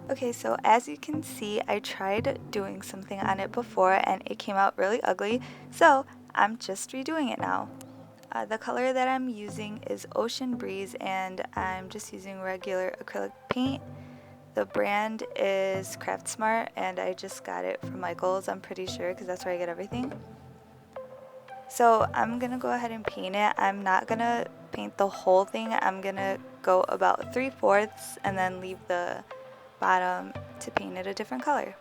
Okay, so as you can see, I tried doing something on it before and it came out really ugly, so I'm just redoing it now. The color that I'm using is Ocean Breeze and I'm just using regular acrylic paint. The brand is Craft Smart and I just got it from Michael's, I'm pretty sure, because that's where I get everything. So I'm gonna go ahead and paint it. I'm not gonna paint the whole thing. I'm gonna go about 3/4 and then leave the bottom to paint it a different color.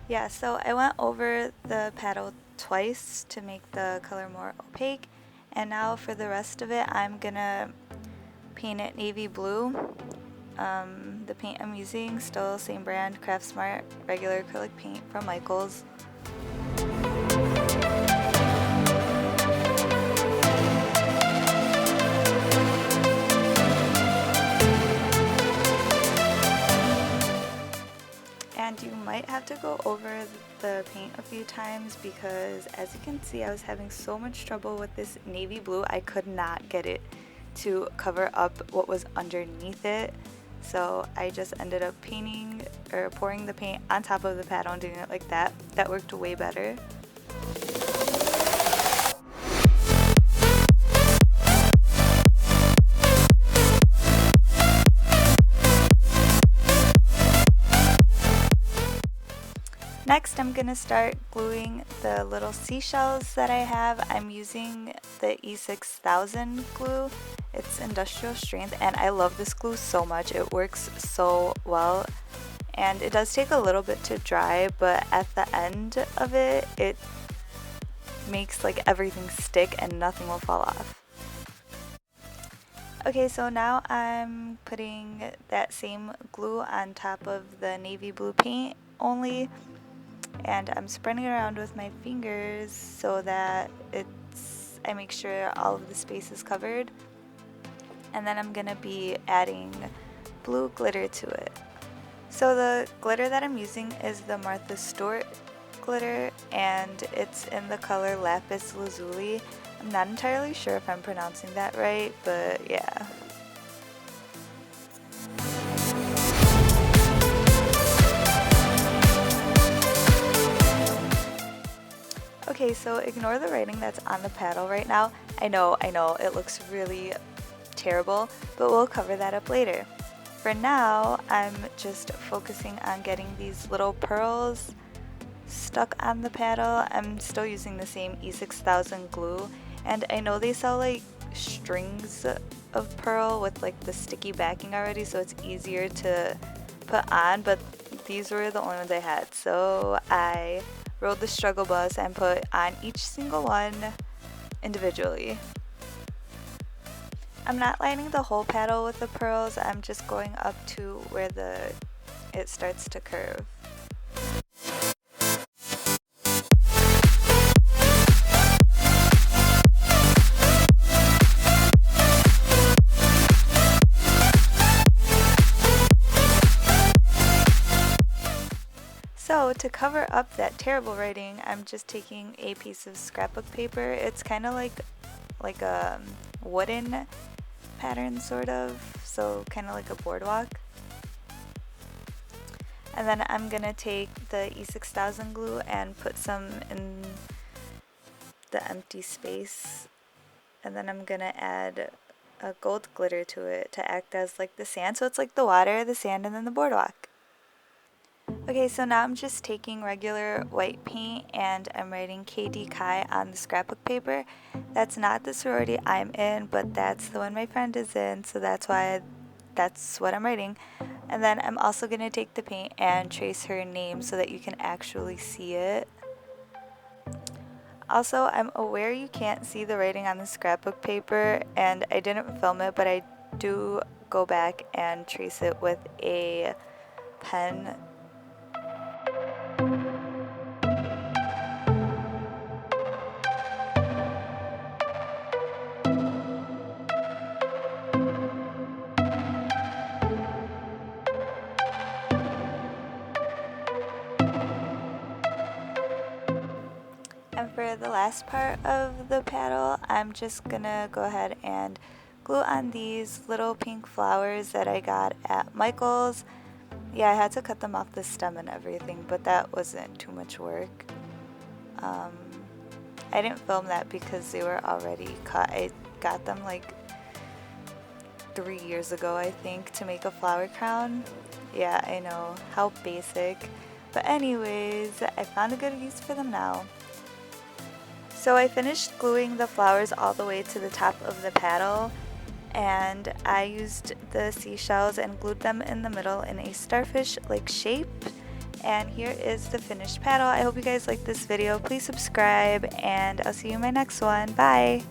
Yeah, so I went over the paddle twice to make the color more opaque, and now for the rest of it I'm gonna paint it navy blue. The paint I'm using, still same brand, Craft Smart, regular acrylic paint from Michael's. And you might have to go over the paint a few times because as you can see I was having so much trouble with this navy blue. I could not get it to cover up what was underneath it. So I just ended up painting or pouring the paint on top of the paddle and doing it like that. That worked way better. Next, I'm gonna start gluing the little seashells that I have. I'm using the E6000 glue. It's industrial strength and I love this glue so much. It works so well and it does take a little bit to dry, but at the end of it, it makes like everything stick and nothing will fall off. Okay, so now I'm putting that same glue on top of the navy blue paint only, and I'm spreading it around with my fingers so that I make sure all of the space is covered. And then I'm gonna be adding blue glitter to it. So the glitter that I'm using is the Martha Stewart glitter and it's in the color Lapis Lazuli. I'm not entirely sure if I'm pronouncing that right, but yeah. Okay, so ignore the writing that's on the paddle right now. I know, it looks really terrible, but we'll cover that up later. For now, I'm just focusing on getting these little pearls stuck on the paddle. I'm still using the same E6000 glue, and I know they sell like strings of pearl with like the sticky backing already, so it's easier to put on, but these were the only ones I had, so I rode the struggle bus and put on each single one individually. I'm not lining the whole paddle with the pearls, I'm just going up to where it starts to curve. So to cover up that terrible writing, I'm just taking a piece of scrapbook paper. It's kind of like a wooden pattern sort of, so kind of like a boardwalk. And then I'm gonna take the E6000 glue and put some in the empty space, and then I'm gonna add a gold glitter to it to act as like the sand, so it's like the water, the sand, and then the boardwalk. Okay, so now I'm just taking regular white paint and I'm writing KD Kai on the scrapbook paper. That's not the sorority I'm in, but that's the one my friend is in, so that's what I'm writing. And then I'm also going to take the paint and trace her name so that you can actually see it. Also, I'm aware you can't see the writing on the scrapbook paper, and I didn't film it, but I do go back and trace it with a pen. for the last part of the paddle, I'm just gonna go ahead and glue on these little pink flowers that I got at Michael's. Yeah, I had to cut them off the stem and everything, but that wasn't too much work. I didn't film that because they were already cut. I got them like 3 years ago, I think, to make a flower crown. Yeah, I know, how basic. But anyways, I found a good use for them now. So I finished gluing the flowers all the way to the top of the paddle, and I used the seashells and glued them in the middle in a starfish-like shape. And here is the finished paddle. I hope you guys liked this video. Please subscribe, and I'll see you in my next one. Bye!